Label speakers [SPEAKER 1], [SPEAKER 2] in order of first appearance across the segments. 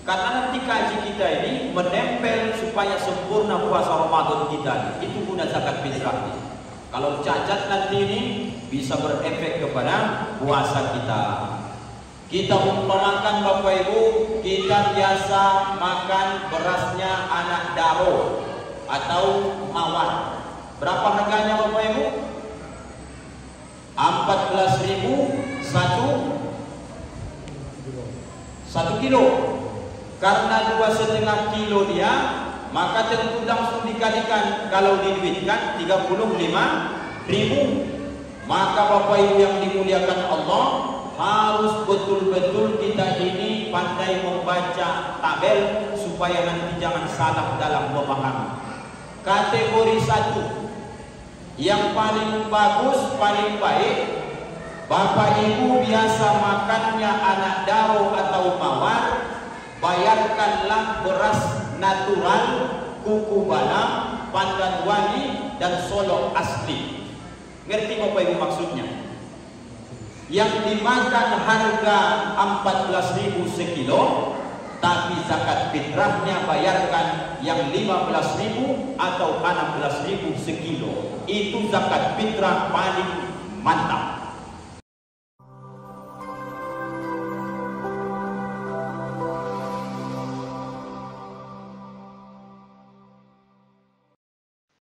[SPEAKER 1] Karena nanti kaji kita ini menempel supaya sempurna puasa Ramadan kita. Itu guna zakat fitrah. Kalau cacat nanti ini bisa berefek kepada puasa kita. Kita umpamakan Bapak Ibu, kita biasa makan berasnya anak daro atau mawar. Berapa harganya Bapak Ibu? 14.000 satu kilo. Karena 2,5 kilo dia, maka tentu langsung dikalikan, kalau diduitkan 35.000. Maka Bapak Ibu yang dimuliakan Allah, harus betul-betul kita ini pandai membaca tabel supaya nanti jangan salah dalam memahami. Kategori 1 yang paling bagus, paling baik, Bapak Ibu biasa makannya anak daro atau mawar, bayarkanlah beras natural, kuku balam, pandan wali, dan solok asli. Ngerti Bapak Ibu maksudnya? Yang dimakan harga 14.000 sekilo, tapi zakat fitrahnya bayarkan yang 15.000 atau 16.000 sekilo. Itu zakat fitrah paling mantap.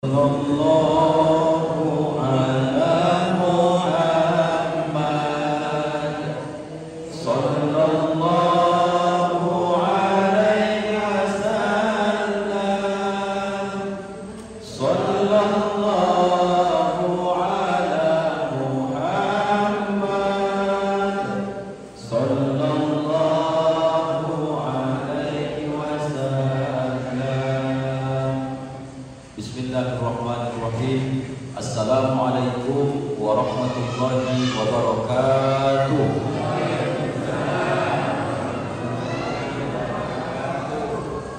[SPEAKER 2] Sallallahu ala Muhammad, sallallahu alaihi wasallam, sallallahu ala Muhammad, sallallahu alaihi wasallam. Bismillahirrahmanirrahim. Assalamualaikum warahmatullahi wabarakatuh.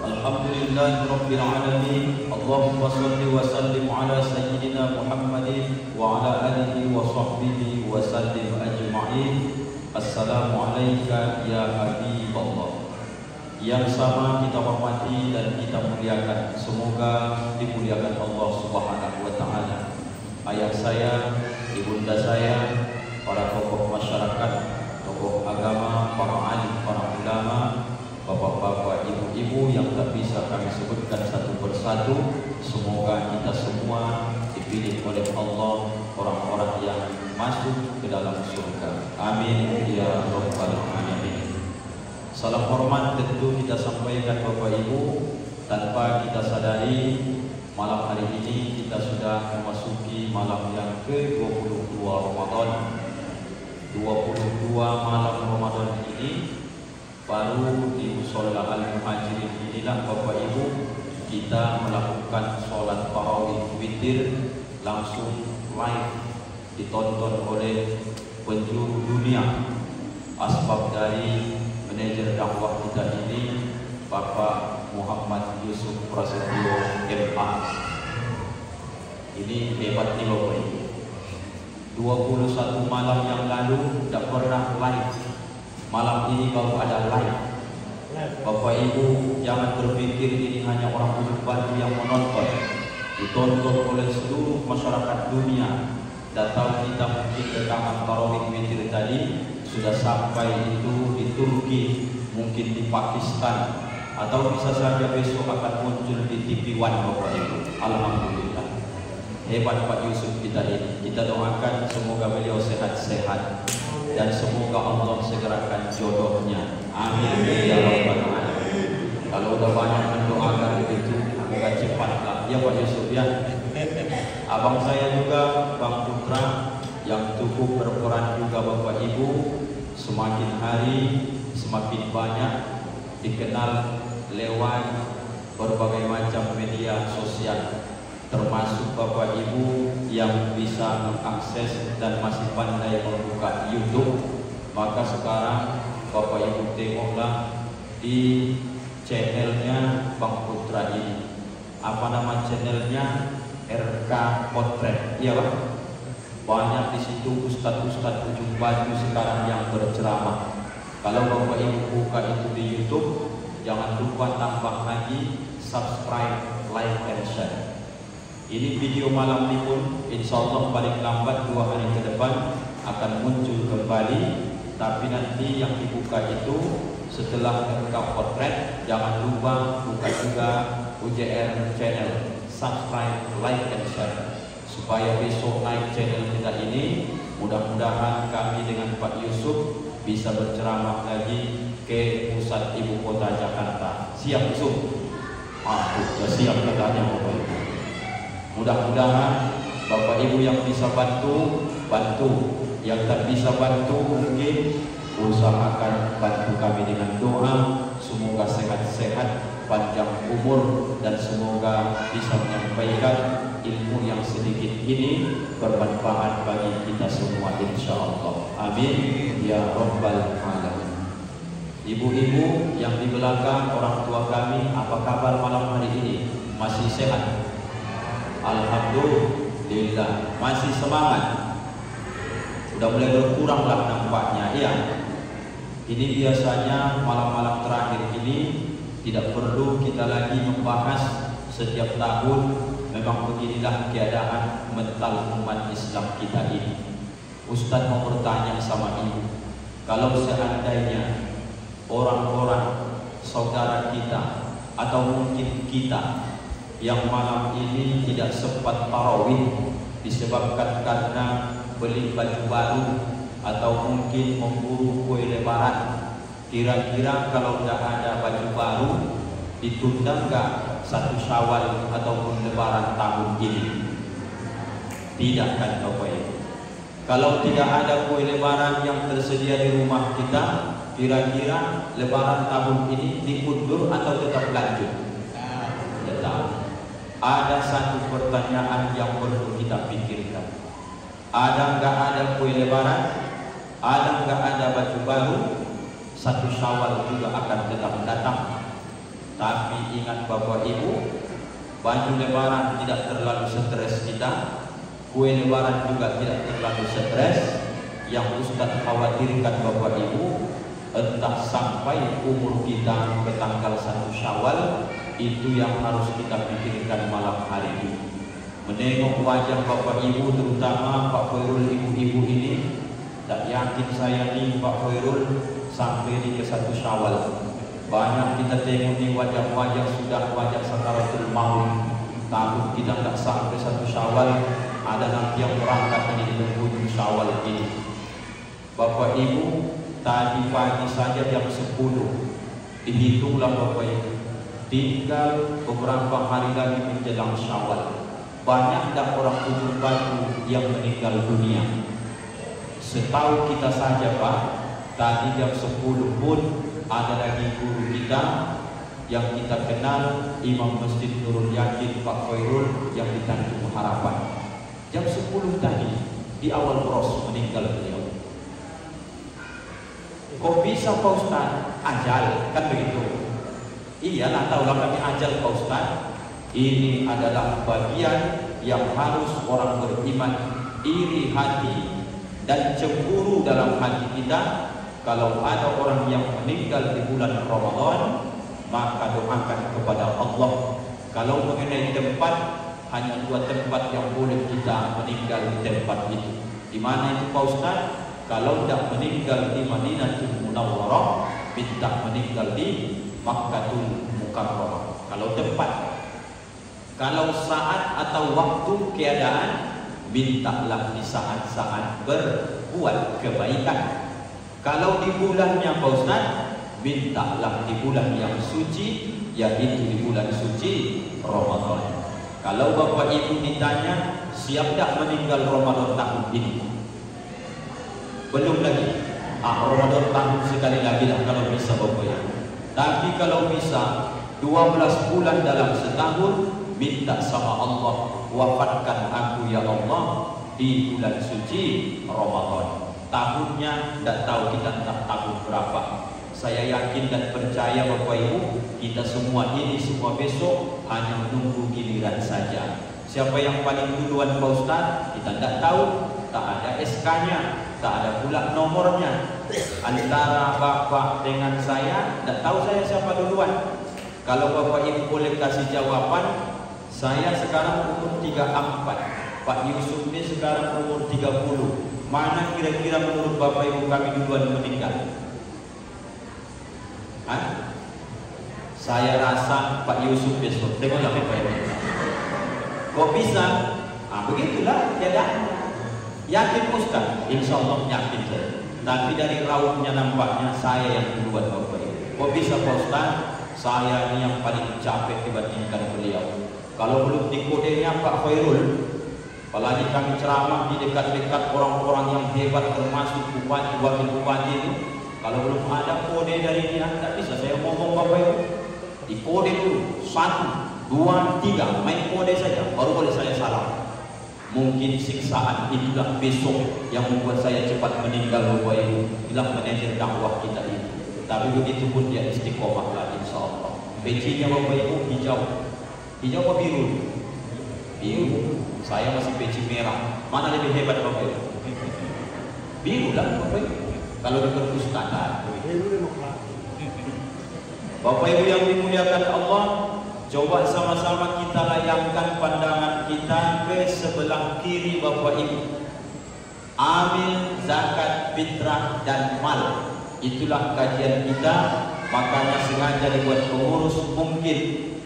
[SPEAKER 2] Alhamdulillahirabbil alamin. Allahumma shalli wa sallim ala sayyidina Muhammadin wa ala alihi wa sahbihi wa sallim ajma'in. Assalamu alayka ya habiballah. Yang sama kita hormati dan kita muliakan, semoga dimuliakan Allah Subhanahu wa taala. Ayah saya, ibunda saya, para tokoh masyarakat, tokoh agama, para alim, para ulama, bapak-bapak, ibu-ibu yang tak bisa kami sebutkan satu persatu, semoga kita semua dipilih oleh Allah orang-orang yang masuk ke dalam surga. Amin ya rabbal alamin. Salam hormat tentu kita sampaikan Bapak Ibu, tanpa kita sadari malam hari ini kita sudah memasuki malam yang ke-22 Ramadan. 22 malam Ramadan ini baru di Musholla Al-Muhajirin inilah Bapak Ibu kita melakukan sholat tarawih witir langsung live ditonton oleh penjuru dunia. Asbab dari manajer dakwah kita ini Bapak Muhammad Yusuf Prasetyo MA. Ini hebat nih Bapak Ibu. 21 malam yang lalu tidak pernah live. Malam ini baru ada live. Bapak Ibu jangan berpikir ini hanya orang Ujung Batu yang menonton. Ditonton oleh seluruh masyarakat dunia. Dan tahu kita mungkin rekaman tarawih witir tadi sudah sampai itu di Turki, mungkin di Pakistan, atau bisa saja besok akan muncul di TV One Bapak Ibu. Alhamdulillah. Hebat Pak Yusuf kita ini. Kita doakan semoga beliau sehat-sehat dan semoga Allah segerakan jodohnya. Amin ya rabbal alamin. Kalau udah banyak mendoakan begitu, semoga cepatlah ya Pak Yusuf ya. Abang saya juga Bang Putra yang cukup berperan juga Bapak Ibu, semakin hari semakin banyak dikenal lewat berbagai macam media sosial, termasuk Bapak Ibu yang bisa mengakses dan masih pandai membuka YouTube. Maka sekarang Bapak Ibu tengoklah di channelnya Bang Putra ini. Apa nama channelnya? RK Potret, iya Pak. Banyak di situ ustadz-ustadz Ujung Batu sekarang yang berceramah. Kalau Bapak Ibu buka itu di YouTube,
[SPEAKER 1] jangan lupa tambah lagi subscribe, like, and share. Ini video malam ini pun insya Allah paling lambat 2 hari ke depan akan muncul kembali. Tapi nanti yang dibuka itu setelah engkau potret, jangan lupa buka juga UJR channel, subscribe, like, and share, supaya besok naik channel kita ini. Mudah-mudahan kami dengan Pak Yusuf bisa berceramah lagi ke pusat ibu kota Jakarta. Siap Yusuf? Sudah siap katanya Bapak Ibu. Mudah-mudahan Bapak Ibu yang bisa bantu, bantu. Yang tak bisa bantu mungkin usahakan bantu kami dengan doa. Semoga sehat-sehat, panjang umur, dan semoga bisa menyampaikan ilmu yang sedikit ini bermanfaat bagi kita semua insyaallah. Amin ya rabbal alamin. Ibu-ibu yang di belakang, orang tua kami, apa kabar malam hari ini? Masih sehat? Alhamdulillah. Masih semangat? Sudah mulai berkurang lah nampaknya. Iya. Ini biasanya malam-malam terakhir ini tidak perlu kita lagi membahas setiap tahun. Memang beginilah keadaan mental umat Islam kita ini. Ustaz mau bertanya sama ibu, kalau seandainya orang-orang saudara kita atau mungkin kita yang malam ini tidak sempat tarawih disebabkan karena beli baju baru atau mungkin memburu kue lebaran, kira-kira kalau tidak ada baju baru ditunda enggak 1 Syawal ataupun lebaran tahun ini? Tidak kan Bapak Ibu? Kalau tidak ada kue lebaran yang tersedia di rumah kita, kira-kira lebaran tahun ini diundur atau tetap lanjut? Tetap. Ada satu pertanyaan yang perlu kita pikirkan. Ada enggak ada kue lebaran? Ada enggak ada baju baru? 1 Syawal juga akan tetap datang. Tapi ingat Bapak Ibu, baju lebaran tidak terlalu stres kita, kue lebaran juga tidak terlalu stres. Yang Ustaz khawatirkan Bapak Ibu, entah sampai umur kita ke tanggal 1 Syawal, itu yang harus kita pikirkan malam hari ini. Menengok wajah Bapak Ibu, terutama Pak Khairul, ibu-ibu ini, tak yakin saya nih Pak Khairul sampai di ke 1 Syawal. Banyak kita tengok di wajah-wajah sudah wajah sakaratul maut. Takut kita tak sampai 1 Syawal, ada nanti yang berangkat ini di penghujung Syawal ini. Bapak Ibu, tadi pagi saja jam 10, dihitunglah Bapak Ibu, tinggal beberapa hari lagi menjelang Syawal. Banyak tak orang ujung batu yang meninggal dunia. Setahu kita saja Pak, tadi jam 10 pun ada lagi guru kita yang kita kenal, Imam Masjid Nurul Yakin Pak Khairul yang di Tanjung Harapan. Jam 10 tadi di awal pros meninggal beliau. Kok bisa Pak Ustaz? Ajal, kan begitu? Iyalah, tahulah kami ajal Pak Ustaz. Ini adalah bagian yang harus orang beriman iri hati dan cemburu dalam hati kita. Kalau ada orang yang meninggal di bulan Ramadan, maka doakan kepada Allah. Kalau mengenai tempat, hanya 2 tempat yang boleh kita meninggal di tempat itu. Di mana itu Pak Ustaz? Kalau tidak meninggal di Madinatul Munawwarah, minta meninggal di Makkatul Mukarramah. Kalau tempat. Kalau saat atau waktu keadaan, mintalah di saat-saat berbuat kebaikan. Kalau di bulannya Pak Ustaz, mintalah di bulan yang suci, yaitu di bulan suci Ramadan. Kalau Bapak Ibu ditanya, siap tak meninggal Ramadan tahun ini? Belum lagi. Ramadan tahun sekali lagi lah kalau bisa Bapak Ibu. Tapi kalau bisa 12 bulan dalam setahun, minta sama Allah, wafatkan aku ya Allah di bulan suci Ramadan. Tahunnya tidak tahu, kita tak tahun berapa. Saya yakin dan percaya Bapak Ibu, kita semua ini semua besok hanya menunggu giliran saja. Siapa yang paling duluan Pak Ustaz? Kita tidak tahu, tak ada SK-nya, tak ada pula nomornya. antara bapak dengan saya, tidak tahu saya siapa duluan. Kalau bapak ibu boleh kasih jawaban, saya sekarang umur 34, Pak Yusuf ini sekarang umur 30. Mana kira-kira menurut bapak ibu kami duluan meninggal? Hah? Saya rasa Pak Yusuf besok. Tengoklah bapak ibu. Kok bisa? Begitulah keadaannya. Yakin Ustaz? Insya Allah yakin saya. Tapi dari rautnya nampaknya saya yang duluan bapak ibu. Kok bisa Pak Ustaz? Saya ini yang paling capek dibandingkan beliau. Kalau belum dikodenya Pak Khairul, apalagi kami ceramah di dekat-dekat orang-orang yang hebat termasuk bupati, wakil bupati itu, kalau belum ada kode dari dia, tidak bisa saya ngomong bapak ibu. Di kode dulu 1, 2, 3, main kode saja, baru boleh saya salam. Mungkin siksaan itulah besok yang membuat saya cepat meninggal bapak ibu. Inilah manajer dakwah kita ini. Tapi begitu pun dia istiqomah lah insya Allah. Pecinya bapak ibu hijau. Hijau apa biru? Biru. Saya masih peci merah. Mana lebih hebat bapak ibu? Biru lah bapak ibu. Kalau di perpustakaan. Bapak ibu yang dimuliakan Allah, coba sama-sama kita layangkan pandangan kita ke sebelah kiri bapak ibu. Amil zakat fitrah dan mal. Itulah kajian kita. Makanya sengaja dibuat pengurus. Mungkin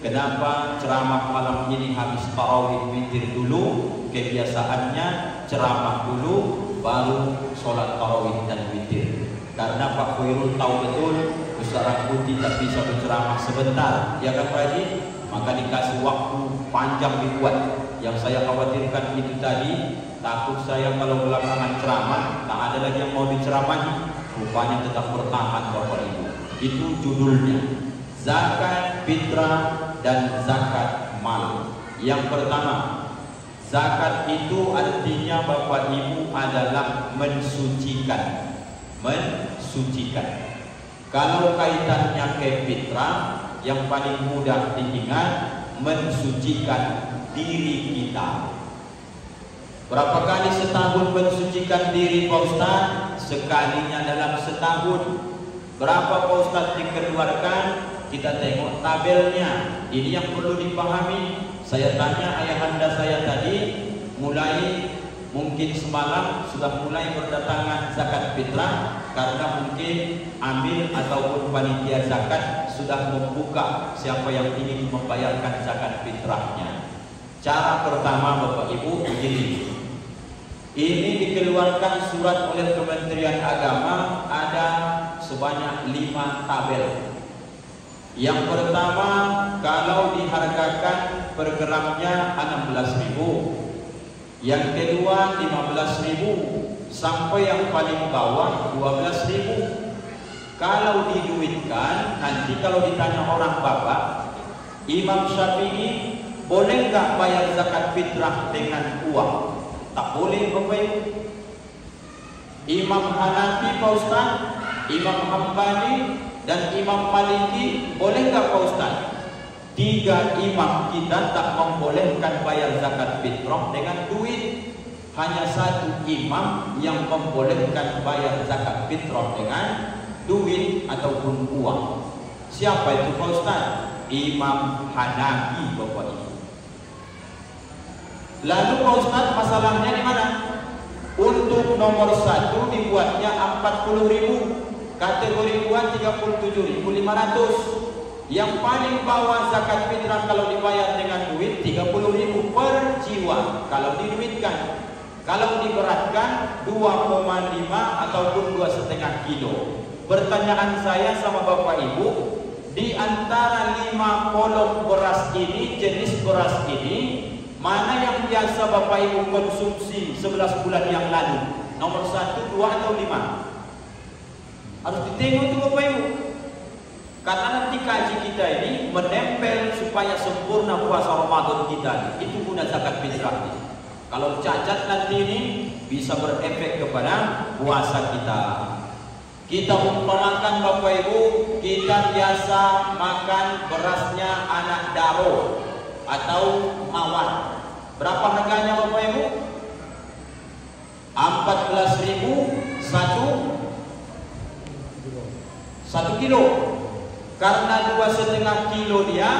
[SPEAKER 1] kenapa ceramah malam ini habis tarawih witir dulu. Kebiasaannya ceramah dulu baru sholat tarawih dan witir. Karena Pak Khairul tahu betul Ustaz Rahbuti tak bisa berceramah sebentar, ya kan Pak Haji? Maka dikasih waktu panjang dibuat. Yang saya khawatirkan itu tadi, takut saya kalau belakangan ceramah tak ada lagi yang mau diceramahi. Rupanya tetap bertahan Bapak Ibu. Itu judulnya, zakat fitrah dan zakat mal. Yang pertama, zakat itu artinya Bapak Ibu adalah mensucikan. Mensucikan. Kalau kaitannya ke fitrah, yang paling mudah diingat, mensucikan diri kita. Berapa kali setahun mensucikan diri Pak Ustaz? Sekalinya dalam setahun. Berapa Pak Ustaz dikeluarkan? Kita tengok tabelnya. Ini yang perlu dipahami. Saya tanya ayahanda saya tadi, mulai mungkin semalam sudah mulai berdatangan zakat fitrah, karena mungkin ambil ataupun panitia zakat sudah membuka siapa yang ingin membayarkan zakat fitrahnya. Cara pertama Bapak Ibu begini. Ini dikeluarkan surat oleh Kementerian Agama, ada sebanyak 5 tabel. Yang pertama, kalau dihargakan per gramnya 16.000. Yang kedua 15.000 sampai yang paling bawah 12.000. Kalau diduitkan, nanti kalau ditanya orang bapak, Imam Syafi'i boleh nggak bayar zakat fitrah dengan uang? Tak boleh Bapak Ibu. Imam Hanafi Pak Ustaz, Imam Hambali dan Imam Maliki boleh nggak Pak Ustaz? 3 imam kita tak membolehkan bayar zakat fitrah dengan duit. Hanya 1 imam yang membolehkan bayar zakat fitrah dengan duit ataupun uang. Siapa itu Pak Ustaz? Imam Hanafi Bapak Ibu. Lalu Pak Ustaz, masalahnya di mana? Untuk nomor 1 dibuatnya 40.000, kategori 2 37.500. Yang paling bawah zakat fitrah kalau dibayar dengan duit 30.000 per jiwa kalau diduitkan. Kalau diberatkan 2,5 ataupun 2,5 kilo. Pertanyaan saya sama Bapak Ibu, di antara 5 kolom beras ini, jenis beras ini, mana yang biasa Bapak Ibu konsumsi 11 bulan yang lalu? Nomor 1, 2 atau 5? Harus ditengok itu Bapak Ibu. Karena nanti kaji kita ini menempel supaya sempurna puasa Ramadan kita. Itu guna zakat fitrah. Kalau cacat nanti ini bisa berefek kepada puasa kita. Kita umpamakan Bapak Ibu, kita biasa makan berasnya anak daro atau mawar. Berapa harganya Bapak Ibu? 14.000 1 1 kilo. Karena 2,5 kilo dia,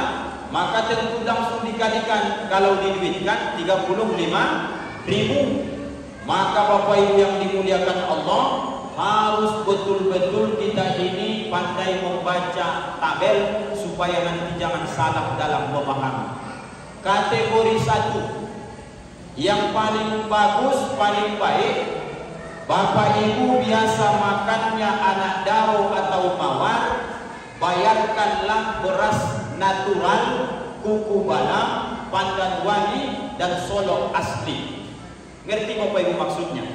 [SPEAKER 1] maka tentu langsung dikalikan, kalau diduitkan 35.000. Maka Bapak Ibu yang dimuliakan Allah, harus betul-betul kita ini pandai membaca tabel supaya nanti jangan salah dalam memahami. Kategori 1 yang paling bagus, paling baik, Bapak Ibu biasa makannya anak daro atau mawar, bayarkanlah beras natural, kuku balam, pandan wangi, dan solok asli. Ngerti Bapak Ibu maksudnya?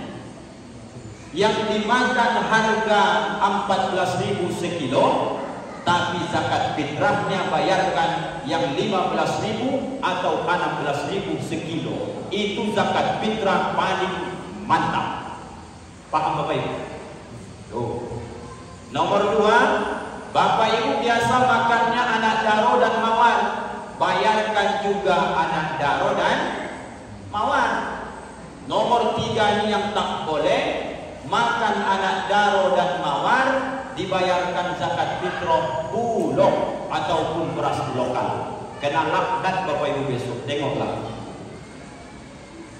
[SPEAKER 1] Yang dimakan harga 14.000 sekilo, tapi zakat fitrahnya bayarkan yang 15.000 atau 16.000 sekilo. Itu zakat fitrah paling mantap. Paham Bapak Ibu? Tuh. Nomor 2, Bapak Ibu biasa makannya anak daro dan mawar, bayarkan juga anak daro dan mawar. Nomor 3 ini yang tak boleh, makan anak daro dan mawar, dibayarkan zakat fitrah bulog ataupun beras lokal. Kena laknat Bapak Ibu besok, tengoklah.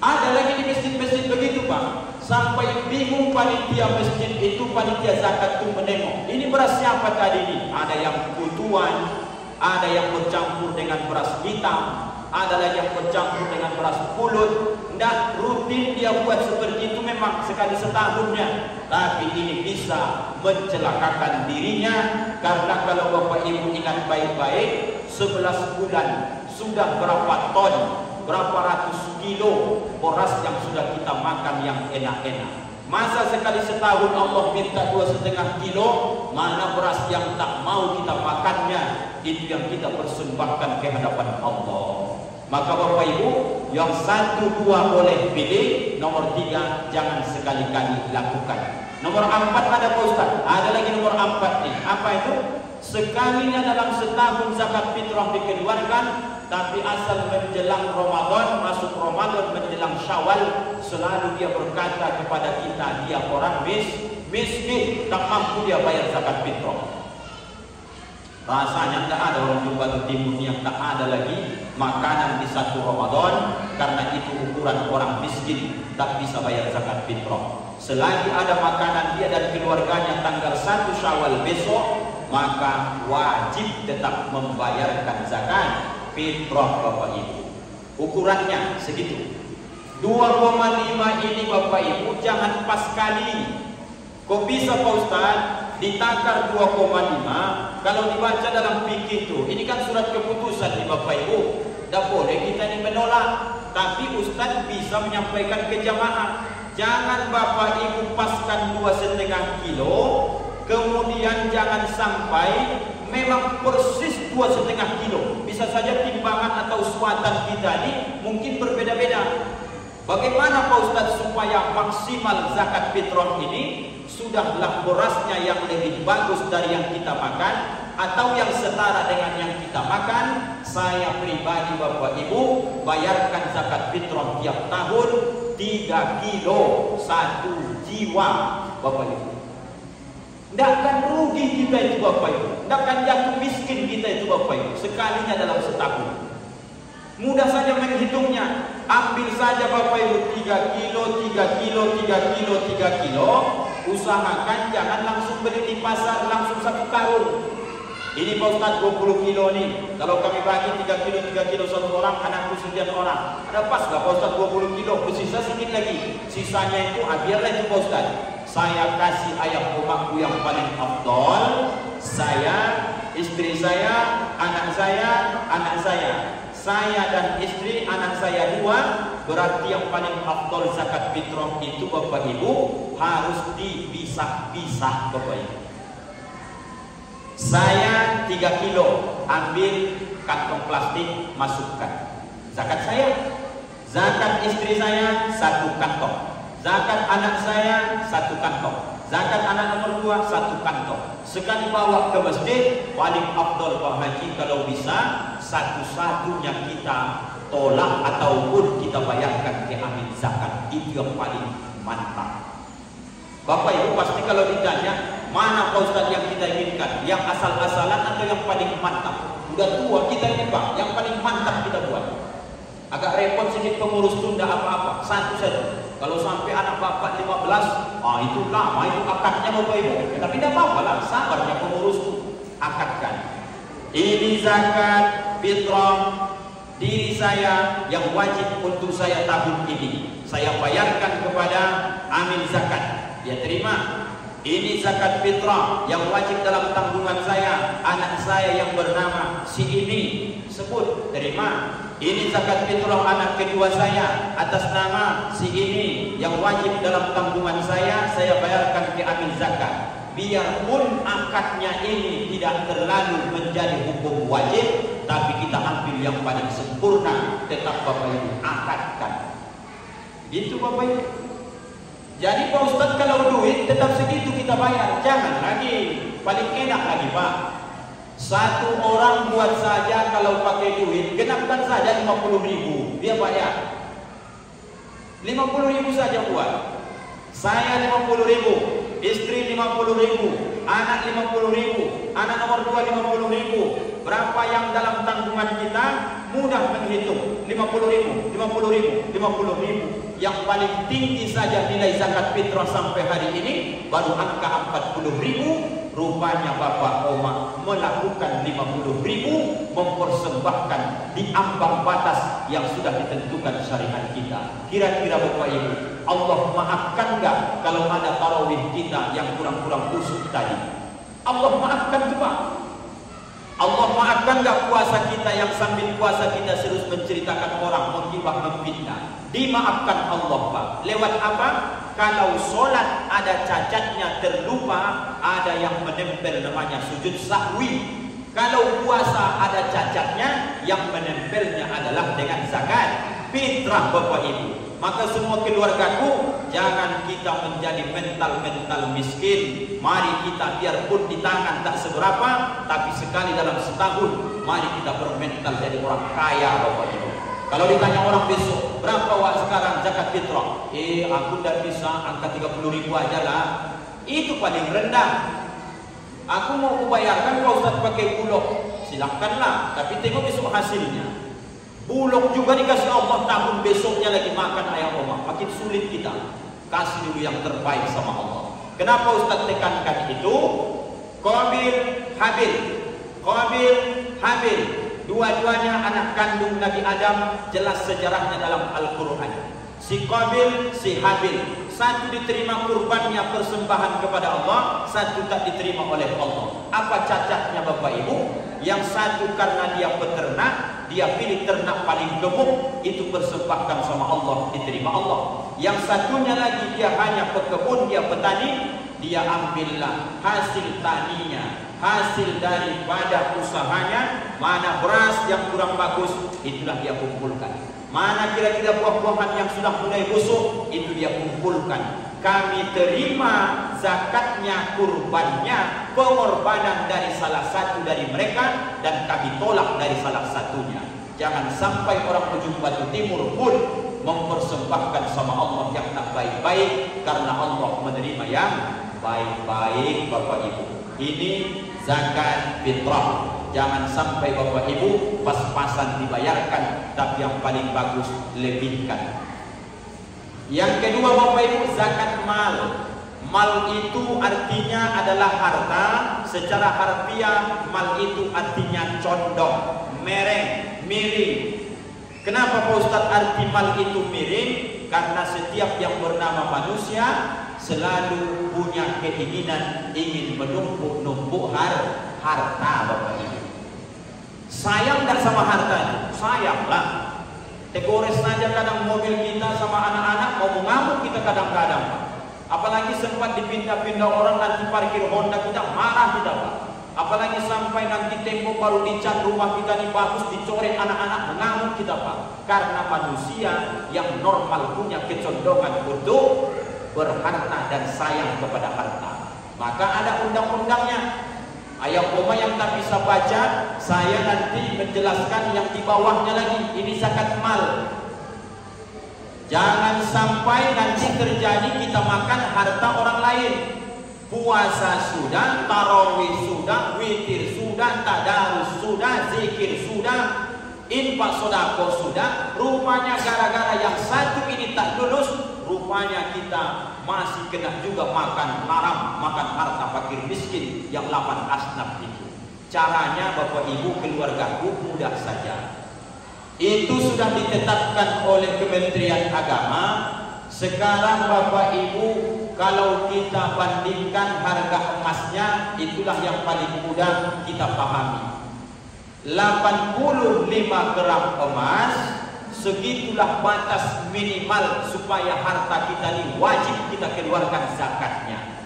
[SPEAKER 1] Ada lagi di masjid-masjid begitu Pak, sampai bingung panitia masjid itu, panitia zakat itu menengok, ini beras siapa tadi ini? Ada yang kutuan, ada yang bercampur dengan beras hitam, ada lagi yang bercampur dengan beras pulut. Nggak rutin dia buat seperti itu, memang sekali setahunnya, tapi ini bisa mencelakakan dirinya. Karena kalau Bapak Ibu ingat baik-baik, 11 bulan sudah berapa ton, berapa ratus kilo beras yang sudah kita makan yang enak-enak. Masa sekali setahun Allah minta 2,5 kilo, mana beras yang tak mau kita makannya, itu yang kita persembahkan ke hadapan Allah. Maka Bapak Ibu, yang 1, 2 boleh pilih, nomor 3 jangan sekali-kali lakukan. Nomor 4 ada Pak Ustaz, ada lagi nomor 4 nih. Apa itu? Sekalinya dalam setahun zakat fitrah dikeluarkan, tapi asal menjelang Ramadan, masuk Ramadan menjelang Syawal, selalu dia berkata kepada kita, dia orang miskin, tak mampu dia bayar zakat fitrah. Rasanya tidak ada orang Jum'at Timur yang tak ada lagi makanan di 1 Ramadan, karena itu ukuran orang miskin tak bisa bayar zakat fitrah. Selagi ada makanan dia dan keluarganya tanggal 1 Syawal besok, maka wajib tetap membayarkan zakat fitrah Bapak Ibu. Ukurannya segitu. 2,5 ini Bapak Ibu jangan pas kali. Kok bisa Pak Ustaz ditakar 2,5? Kalau dibaca dalam fikih itu, ini kan surat keputusan nih Bapak Ibu, tidak boleh kita ini menolak. Tapi Ustaz bisa menyampaikan ke jamaah, jangan Bapak Ibu paskan 2,5 kilo, kemudian jangan sampai memang persis 2,5 kilo. Bisa saja timbangan atau suatan kita ini mungkin berbeda-beda. Bagaimana Pak Ustaz supaya maksimal zakat fitrah ini? Sudahlah berasnya yang lebih bagus dari yang kita makan, atau yang setara dengan yang kita makan. Saya pribadi Bapak Ibu bayarkan zakat fitrah tiap tahun 3 kilo 1 jiwa Bapak Ibu. Tidak akan rugi kita itu Bapak Ibu, tidak akan jatuh miskin kita itu Bapak Ibu, sekalinya dalam setahun. Mudah saja menghitungnya. Ambil saja Bapak Ibu 3 kilo, 3 kilo, 3 kilo, 3 kilo. Usahakan jangan langsung beli di pasar langsung 1 karung. Ini Pak Ustaz 20 kilo nih. Kalau kami bagi 3 kilo, 3 kilo 1 orang, anakku 9 orang. Ada pas gak Pak Ustaz 20 kilo? Bersisa sedikit lagi. Sisanya itu biarlah itu Pak Ustaz. Saya kasih ayam umakku yang paling afdol. Saya, istri saya, anak saya, anak saya. Saya dan istri, anak saya 2, berarti yang paling afdol zakat fitrah itu Bapak Ibu harus dipisah-pisah Bapak Ibu. Saya 3 kilo, ambil kantong plastik, masukkan zakat saya. Zakat istri saya 1 kantong, zakat anak saya 1 kantong, zakat anak nomor 2 1 kantong. Sekali bawa ke masjid, paling afdol Pak Haji kalau bisa satu-satunya kita tolak ataupun kita bayarkan ke ahli zakat. Itu yang paling mantap. Bapak Ibu pasti kalau ditanya Mana Pak Ustaz yang kita inginkan? Yang asal-asalan atau yang paling mantap? Udah tua kita ini Pak, yang paling mantap kita buat. Agak repot sedikit pengurus itu tidak apa-apa, satu saja. Kalau sampai anak bapak 15, itu lama, itu akadnya Bapak Ibu. Tapi tidak apa-apa lah, sabarnya pengurus itu akadkan. Ini zakat fitrah diri saya yang wajib untuk saya tabung ini. Saya bayarkan kepada amil zakat. Dia terima. Ini zakat fitrah yang wajib dalam tanggungan saya, anak saya yang bernama si ini, sebut, terima. Ini zakat fitrah anak kedua saya atas nama si ini yang wajib dalam tanggungan saya bayarkan ke amil zakat. Biarpun akadnya ini tidak terlalu menjadi hukum wajib, tapi kita ambil yang paling sempurna, tetap Bapak Ibu akadkan. Gitu Bapak Ibu. Jadi Pak Ustaz kalau duit tetap segitu kita bayar, jangan lagi, paling enak lagi Pak. Satu orang buat saja kalau pakai duit, genapkan saja 50.000, dia bayar. 50.000 saja buat. Saya 50.000, istri 50.000, anak 50.000, anak nomor 2 50.000. Berapa yang dalam tanggungan kita? Mudah menghitung. 50.000, 50.000, 50.000. Yang paling tinggi saja nilai zakat fitrah sampai hari ini baru angka 40.000. Rupanya Bapak Oma melakukan 50.000, mempersembahkan di ambang batas yang sudah ditentukan syariat kita. Kira-kira Bapak Ibu, Allah maafkan nggak kalau ada tarawih kita yang kurang-kurang khusyuk tadi? Allah maafkan tuh Pak. Allah maafkan nggak puasa kita yang sambil puasa kita terus menceritakan orang, menghibah, memfitnah? Dimaafkan Allah Pak. Lewat apa? Kalau sholat ada cacatnya, terlupa, ada yang menempel namanya sujud sahwi. Kalau puasa ada cacatnya, yang menempelnya adalah dengan zakat fitrah Bapak Ibu. Maka semua keluargaku, jangan kita menjadi mental miskin. Mari kita biarpun di tangan tak seberapa, tapi sekali dalam setahun, mari kita bermental jadi orang kaya Bapak Ibu. Kalau ditanya orang besok, berapa wak sekarang zakat fitrah? Aku tidak bisa, angka 30.000 aja lah. Itu paling rendah. Aku mau kubayarkan Pak Ustaz pakai bulog, silahkanlah, tapi tengok besok hasilnya. Bulog juga dikasih Allah, tahun besoknya lagi makan ayam oma. Makin sulit kita. Kasih dulu yang terbaik sama Allah. Kenapa Ustaz tekankan itu? Qabil, Habil. Qabil, Habil. Dua-duanya anak kandung Nabi Adam, jelas sejarahnya dalam Al-Quran. Si Qabil, si Habil. Satu diterima kurbannya, persembahan kepada Allah, satu tak diterima oleh Allah. Apa cacatnya Bapak Ibu? Yang satu karena dia peternak, dia pilih ternak paling gemuk, itu persembahkan sama Allah, diterima Allah. Yang satunya lagi dia hanya pekebun, dia petani, dia ambillah hasil taninya, hasil daripada usahanya. Mana beras yang kurang bagus, itulah dia kumpulkan. Mana kira-kira buah-buahan yang sudah mulai busuk, itu dia kumpulkan. Kami terima zakatnya, kurbannya, pengorbanan dari salah satu dari mereka, dan kami tolak dari salah satunya. Jangan sampai orang ujung Batu Timur pun mempersembahkan sama Allah yang tak baik-baik, karena Allah menerima yang baik-baik Bapak Ibu. Ini zakat fitrah. Jangan sampai Bapak Ibu pas-pasan dibayarkan, tapi yang paling bagus lebihkan. Yang kedua Bapak Ibu, zakat mal. Mal itu artinya adalah harta. Secara harfiah mal itu artinya condong, mereng, miring. Kenapa Pak Ustaz arti mal itu miring? Karena setiap yang bernama manusia selalu punya keinginan ingin menumpuk-numpuk harta Bapak Ibu. Sayang tak sama hartanya? Sayanglah. Tegores saja kadang mobil kita sama anak-anak mau mengamuk kita kadang-kadang. Apalagi sempat dipindah-pindah orang, nanti parkir Honda kita marah kita Pak. Apalagi sampai nanti tembok baru dicat rumah kita ini bagus, dicoret anak-anak, mengamuk kita Pak. Karena manusia yang normal punya kecondongan untuk berharta dan sayang kepada harta. Maka ada undang-undangnya. Ayah Oma yang tak bisa baca, saya nanti menjelaskan yang di bawahnya lagi. Ini zakat mal. Jangan sampai nanti terjadi kita makan harta orang lain. Puasa sudah, tarawih sudah, witir sudah, tadarus sudah, zikir sudah, infak sedekah sudah. Rupanya gara-gara yang satu ini tak lulus, rupanya kita masih kena juga makan haram, makan harta fakir miskin yang 8 asnaf itu. Caranya Bapak Ibu keluargaku mudah saja. Itu sudah ditetapkan oleh Kementerian Agama. Sekarang Bapak Ibu, kalau kita bandingkan harga emasnya, itulah yang paling mudah kita pahami. 85 gram emas, segitulah batas minimal supaya harta kita ini wajib kita keluarkan zakatnya.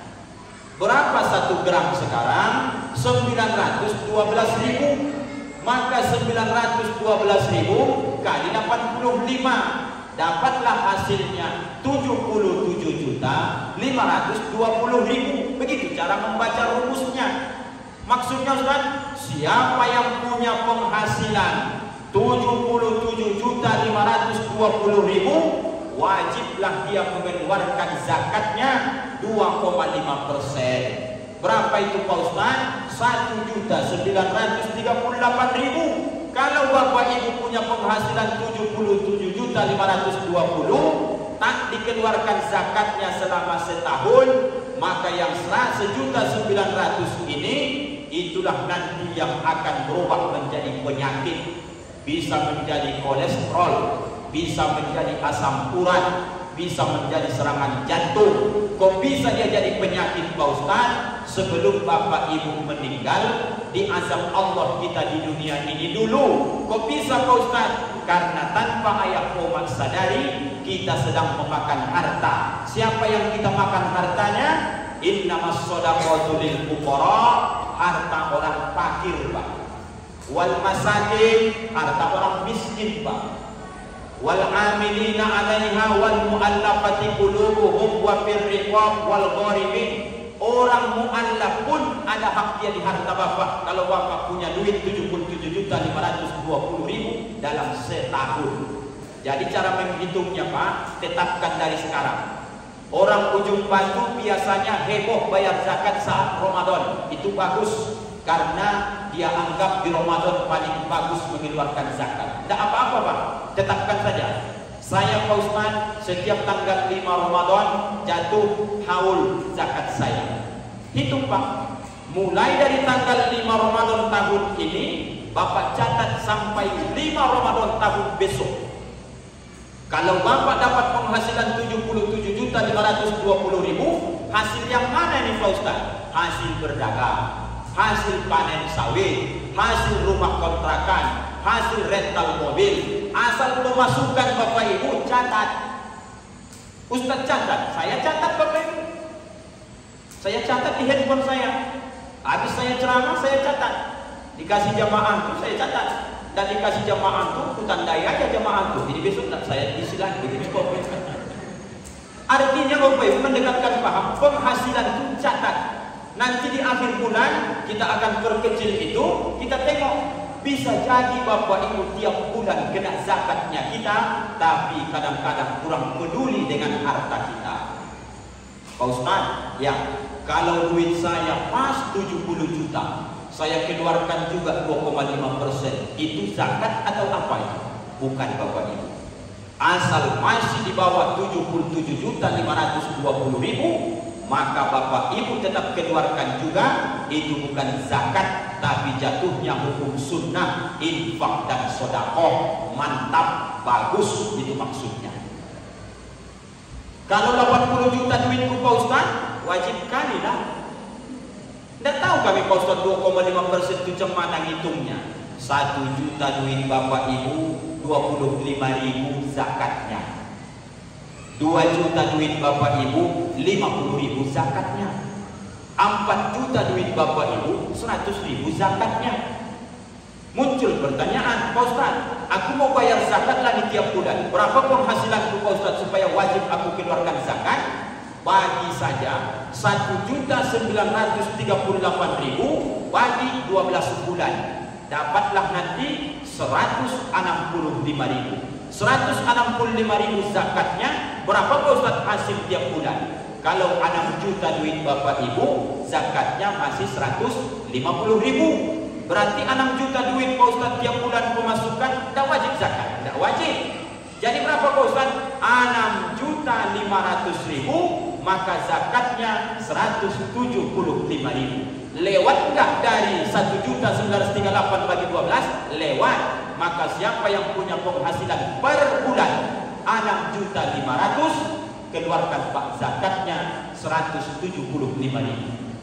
[SPEAKER 1] Berapa 1 gram sekarang? 912.000. Maka 912.000 kali 85, dapatlah hasilnya 77.520.000. Begitu cara membaca rumusnya. Maksudnya Ustaz, siapa yang punya penghasilan 77.520.000, wajiblah dia mengeluarkan zakatnya 2,5%. Berapa itu Pak Ustaz? 1.938.000. Kalau Bapak Ibu punya penghasilan 77.520, tak dikeluarkan zakatnya selama setahun, maka yang 1.900.000 ini, itulah nanti yang akan berubah menjadi penyakit. Bisa menjadi kolesterol, bisa menjadi asam urat, bisa menjadi serangan jantung. Kok bisa dia jadi penyakit Pak Ustaz? Sebelum Bapak Ibu meninggal, diazab Allah kita di dunia ini dulu. Kok bisa Pak Ustaz? Karena tanpa ayah Muhammad sadari, kita sedang memakan harta. Siapa yang kita makan hartanya? Innamas shadaqatu lil fuqara, harta orang fakir Pak. Wal masakin, harta orang miskin Pak. Wal amilina 'alaiha wal mu'allafati qulubuhum wa fir riqab wal gharimin. Orang mu'allaf pun ada hak dia di harta Bapak. Kalau Bapak punya duit 77.520.000 dalam setahun. Jadi cara menghitungnya Pak, tetapkan dari sekarang. Orang ujung batu biasanya heboh bayar zakat saat Ramadan. Itu bagus, karena dia anggap di Ramadan paling bagus mengeluarkan zakat. Tidak apa-apa Pak, tetapkan saja. Saya Pak Ustaz, setiap tanggal 5 Ramadan jatuh haul zakat saya. Hitung Pak, mulai dari tanggal 5 Ramadan tahun ini, Bapak catat sampai 5 Ramadan tahun besok. Kalau Bapak dapat penghasilan 77.520.000, hasil yang mana ini Pak Ustaz? Hasil berdagang, hasil panen sawit, hasil rumah kontrakan, hasil rental mobil. Asal pemasukan Bapak Ibu catat. Ustaz catat, saya catat Bapak Ibu. Saya catat di handphone saya. Habis saya ceramah, saya catat. Dikasih jamaah tuh saya catat. Dan dikasih jamaah tuh, aku tandai aja jamaah tuh. Jadi besok saya isi lagi begini Bapak Ibu. Artinya Bapak Ibu mendekatkan paham, penghasilan itu catat. Nanti di akhir bulan kita akan perkecil itu, kita tengok. Bisa jadi Bapak Ibu tiap bulan kena zakatnya kita, tapi kadang-kadang kurang peduli dengan harta kita. Pak Ustaz, ya, kalau duit saya pas 70 juta, saya keluarkan juga 2,5%. Itu zakat atau apa ya? Bukan Bapak Ibu. Asal masih di bawah 77.520.000, maka Bapak Ibu tetap keluarkan juga. Itu bukan zakat, tapi jatuhnya hukum sunnah, infak dan sedekah. Mantap, bagus, itu maksudnya. Kalau 80 juta duitku Pak Ustaz, wajib kali lah. Tidak tahu kami Pak Ustaz 2,5% itu macam mana ngitungnya. 1 juta duit Bapak Ibu, 25.000 zakatnya. 2 juta duit Bapak Ibu, 50.000 zakatnya. 4 juta duit Bapak Ibu, 100.000 zakatnya. Muncul pertanyaan, Pak Ustaz, aku mau bayar zakat lagi tiap bulan. Berapa penghasilanku Pak Ustaz supaya wajib aku keluarkan zakat? Bagi saja 1.938.000 bagi 12 bulan. Dapatlah nanti 165.000. 165.000 zakatnya berapa Pak Ustaz hasil tiap bulan? Kalau 6 juta duit bapak ibu, zakatnya masih 150.000. Berarti 6 juta duit Pak Ustaz tiap bulan pemasukan, tidak wajib zakat, tidak wajib. Jadi berapa Pak Ustaz? 6.500.000, maka zakatnya 175.000. Lewat enggak dari 1.938 bagi 12? Lewat. Maka siapa yang punya penghasilan per bulan 6.500.000, keluarkan Pak zakatnya 175.000.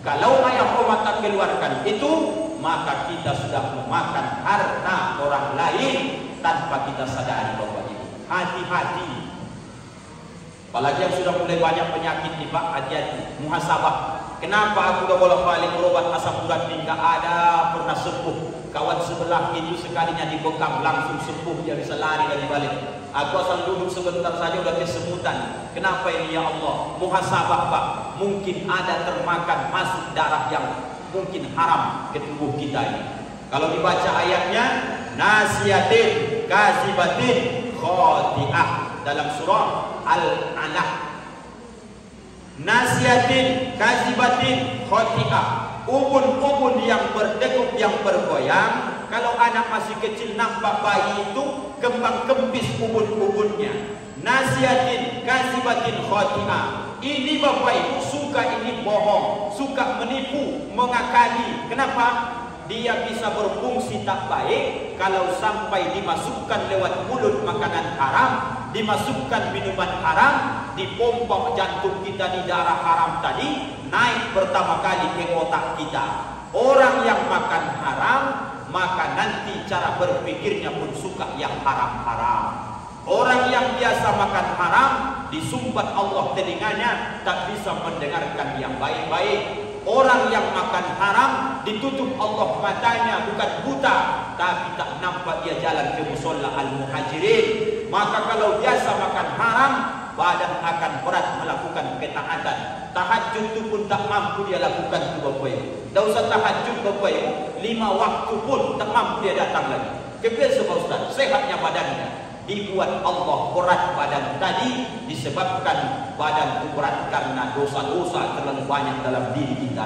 [SPEAKER 1] Kalau ayah rumah tak keluarkan itu, maka kita sudah memakan harta orang lain tanpa kita sadari Bapak Ibu. Hati-hati. Apalagi yang sudah mulai banyak penyakit nih Pak, hati-hati. Muhasabah. Kenapa aku udah bolak-balik berobat asam urat ini nggak ada pernah sembuh? Kawan sebelah itu sekalinya dibekam langsung sembuh, dia bisa lari dari balik. Aku asal duduk sebentar saja udah kesemutan. Kenapa ini ya Allah? Muhasabah Pak. Mungkin ada termakan masuk darah yang mungkin haram ke tubuh kita ini. Kalau dibaca ayatnya, nasiyatin kazibatin khati'ah dalam surah Al-Alaq. Nasiyatin kazibatin khati'ah. Ubun-ubun yang berdegup, yang bergoyang. Kalau anak masih kecil nampak bayi itu kembang kempis ubun-ubunnya. Nasiyatin kazibatin khati'ah. Ini Bapak Ibu suka ini bohong, suka menipu, mengakali. Kenapa? Dia bisa berfungsi tak baik kalau sampai dimasukkan lewat mulut makanan haram, dimasukkan minuman haram, dipompa jantung kita di darah haram tadi, naik pertama kali ke otak kita. Orang yang makan haram, maka nanti cara berpikirnya pun suka yang haram-haram. Orang yang biasa makan haram, disumbat Allah telinganya, tak bisa mendengarkan yang baik-baik. Orang yang makan haram, ditutup Allah matanya, bukan buta, tapi tak nampak dia jalan ke musola al-muhajirin. Maka kalau biasa makan haram, badan akan berat melakukan ketaatan. Tahajud itu pun tak mampu dia lakukan tu Bapak Ibu. Tak usah tahajud Bapak Ibu, 5 waktu pun tak mampu dia datang lagi. Kebiasa Pak Ustaz, sehatnya badannya. Dibuat Allah berat badan tadi disebabkan badan itu berat karena dosa-dosa terlalu banyak dalam diri kita.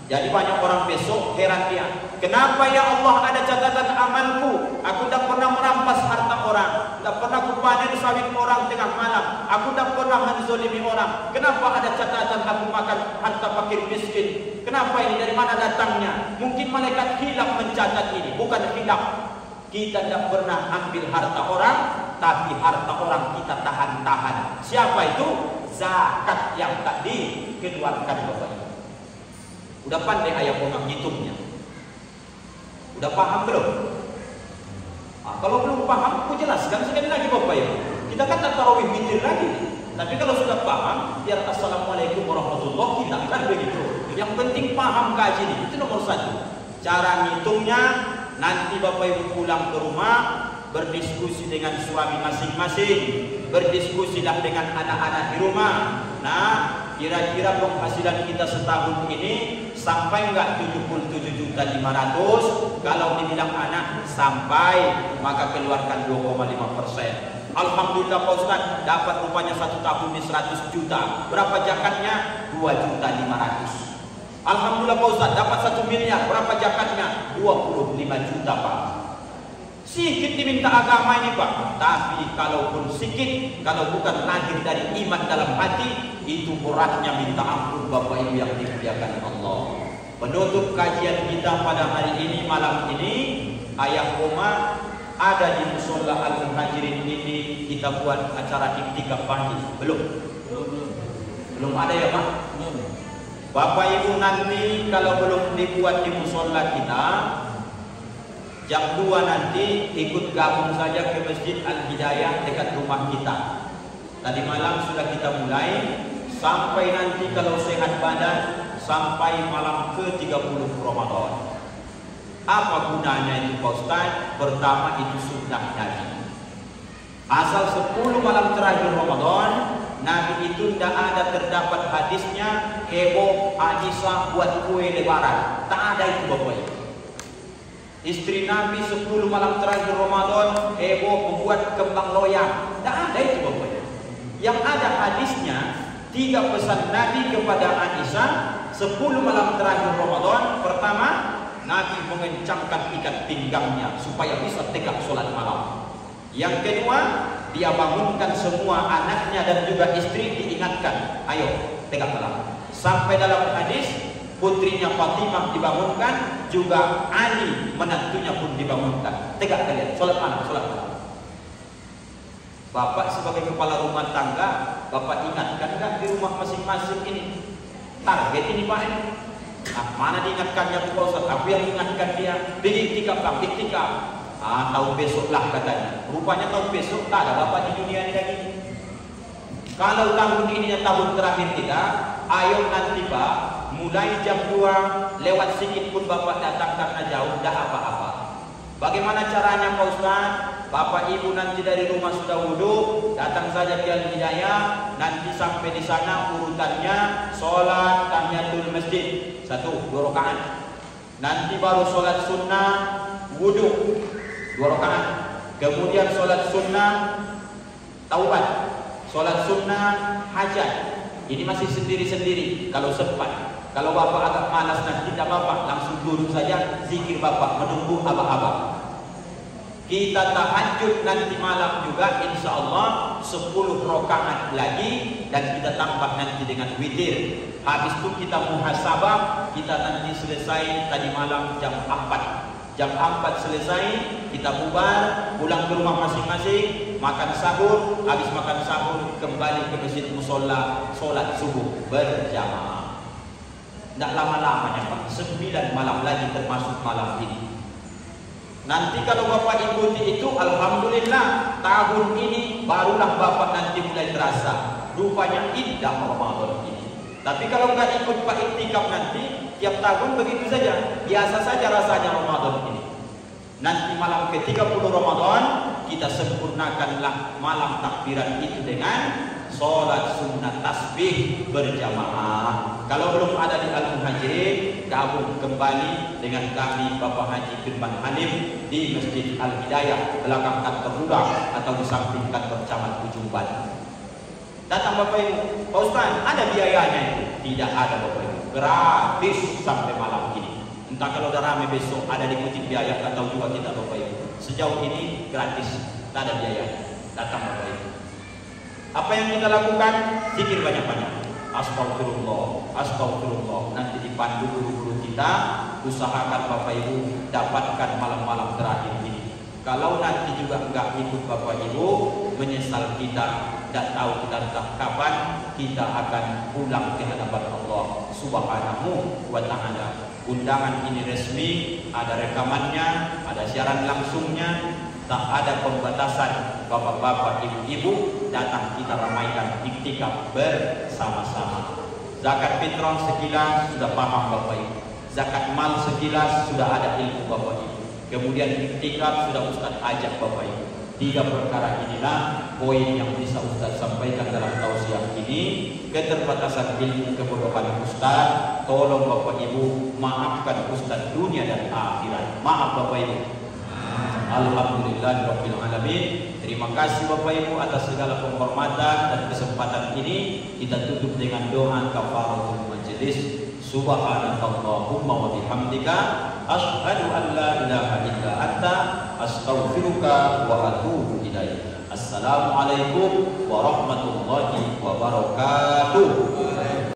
[SPEAKER 1] Jadi banyak orang besok heran dia, kenapa ya Allah ada catatan amalku? Aku tak pernah merampas harta orang, tak pernah kupanen sawit orang tengah malam, aku tak pernah menzolimi orang. Kenapa ada catatan aku makan harta fakir miskin? Kenapa ini? Dari mana datangnya? Mungkin malaikat hilaf mencatat ini, bukan hilaf. Kita tidak pernah ambil harta orang, tapi harta orang kita tahan-tahan. Siapa itu? Zakat yang tak dikeluarkan Bapak Ibu. Udah pandai ayah orang ngitungnya? Udah paham belum? Kalau belum paham, aku jelaskan sekali lagi Bapak Ibu. Kita kan tak tarawih witir lagi. Tapi kalau sudah paham, biar assalamualaikum warahmatullahi kita kan begitu. Yang penting paham kaji ini, itu nomor 1. Cara ngitungnya, nanti Bapak Ibu pulang ke rumah, berdiskusi dengan suami masing-masing, berdiskusilah dengan anak-anak di rumah. Nah, kira-kira penghasilan kita setahun ini sampai enggak 77.500.000? Kalau dibilang anak sampai, maka keluarkan 2,5%. Alhamdulillah Pak Ustaz, dapat rupanya 1 tahun ini 100 juta. Berapa zakatnya? 2.500.000. Alhamdulillah Pak Ustaz, dapat 1 miliar. Berapa zakatnya? 25 juta Pak. Sikit diminta agama ini Pak. Tapi kalaupun sikit, kalau bukan lahir dari iman dalam hati, itu beratnya minta ampun Bapak Ibu yang dimuliakan Allah. Penutup kajian kita pada hari ini, malam ini, ayah Oma ada di musola al-muhajirin ini. Kita buat acara iktikaf pagi. Belum ada ya Pak? Bapak Ibu nanti kalau belum dibuat di musola kita, jam 2 nanti ikut gabung saja ke Masjid Al-Hidayah dekat rumah kita. Tadi malam sudah kita mulai, sampai nanti kalau sehat badan, sampai malam ke-30 Ramadan. Apa gunanya itu Pak Ustaz? Pertama itu sunnah Nabi. Asal 10 malam terakhir Ramadan, Nabi itu tidak ada terdapat hadisnya heboh Aisyah buat kue lebaran. Tak ada itu Bapak Ibu. Istri Nabi 10 malam terakhir Ramadan heboh membuat kembang loyang. Tak ada itu Bapak Ibu. Yang ada hadisnya, 3 pesan Nabi kepada Aisyah 10 malam terakhir Ramadan. Pertama, Nabi mengencangkan ikat pinggangnya supaya bisa tegak sholat malam. Yang kedua, dia bangunkan semua anaknya dan juga istri, diingatkan, ayo tegak malam. Sampai dalam hadis, putrinya Fatimah dibangunkan, juga Ali menantunya pun dibangunkan. Tegak kalian, sholat malam, sholat malam. Bapak sebagai kepala rumah tangga, Bapak ingatkan nggak di rumah masing-masing ini? Target ini Pak. Nah, mana diingatkannya Pak Ustaz? Aku yang ingatkan dia. Pergi iktikaf Bang, iktikaf. Tahun besok lah katanya. Rupanya tahun besok tak ada Bapak di dunia ini lagi. Kalau tahun ini tahun terakhir kita, ayo nanti Pak, mulai jam 2 lewat sedikit pun Bapak datang karena jauh, dah apa-apa. Bagaimana caranya Pak Ustaz? Bapak Ibu nanti dari rumah sudah wudhu, datang saja ke Al-Hidayah. Nanti sampai di sana urutannya sholat tahiyatul masjid 1, 2 rakaat. Nanti baru sholat sunnah wudhu 2 rakaat. Kemudian sholat sunnah taubat, sholat sunnah hajat. Ini masih sendiri-sendiri kalau sempat. Kalau Bapak agak malas nanti tidak apa-apa, langsung duduk saja zikir Bapak menunggu abang-abang. Kita tahajud nanti malam juga insya Allah 10 rakaat lagi, dan kita tambah nanti dengan witir. Habis itu kita muhasabah, kita nanti selesai tadi malam jam 4. Jam 4 selesai, kita bubar, pulang ke rumah masing-masing, makan sahur. Habis makan sahur kembali ke masjid musola, sholat subuh berjamaah. Tidak lama-lamanya Pak, 9 malam lagi termasuk malam ini. Nanti kalau Bapak ikuti itu, alhamdulillah tahun ini barulah Bapak nanti mulai terasa rupanya indah Ramadan ini. Tapi kalau nggak ikut Pak iktikaf nanti, tiap tahun begitu saja, biasa saja rasanya Ramadan ini. Nanti malam ke-30 Ramadan, kita sempurnakanlah malam takbiran itu dengan sholat sunnah tasbih berjamaah. Kalau belum ada di Al-Muhajirin, gabung kembali dengan kami Bapak Haji Firman Halim di Masjid Al-Hidayah, belakang kantor Lurah atau di samping kantor Camat Ujungban. Datang Bapak Ibu, Pak Ustaz, ada biayanya itu? Tidak ada Bapak Ibu, gratis sampai malam ini. Entah kalau udah rame besok ada dikutip biaya atau juga kita Bapak Ibu. Sejauh ini gratis, tak ada biaya. Datang Bapak Ibu. Apa yang kita lakukan? Zikir banyak-banyak. Astagfirullah, astagfirullah. Nanti dipandu guru-guru kita, usahakan Bapak Ibu dapatkan malam-malam terakhir ini. Kalau nanti juga enggak ikut Bapak Ibu, menyesal kita, tidak tahu kita entah kapan kita akan pulang ke hadapan Allah Subhanahu wa Ta'ala. Undangan ini resmi, ada rekamannya, ada siaran langsungnya. Tak ada pembatasan. Bapak-bapak, ibu-ibu, datang kita ramaikan iktikaf bersama-sama. Zakat fitrah sekilas sudah paham Bapak Ibu. Zakat mal sekilas sudah ada ilmu Bapak Ibu. Kemudian iktikaf sudah Ustaz ajak Bapak Ibu. 3 perkara inilah poin yang bisa Ustaz sampaikan dalam tausiah ini. Keterbatasan ilmu kebodohan Ustaz, tolong Bapak Ibu maafkan Ustaz dunia dan akhirat. Maaf Bapak Ibu. Alhamdulillahirabbil alamin. Terima kasih Bapak Ibu atas segala penghormatan dan kesempatan ini. Kita tutup dengan doa kafaratul majelis. Subhanakallahumma wa bihamdika asyhadu an la ilaha illa anta astaghfiruka wa atubu ilaik. Assalamualaikum warahmatullahi wabarakatuh.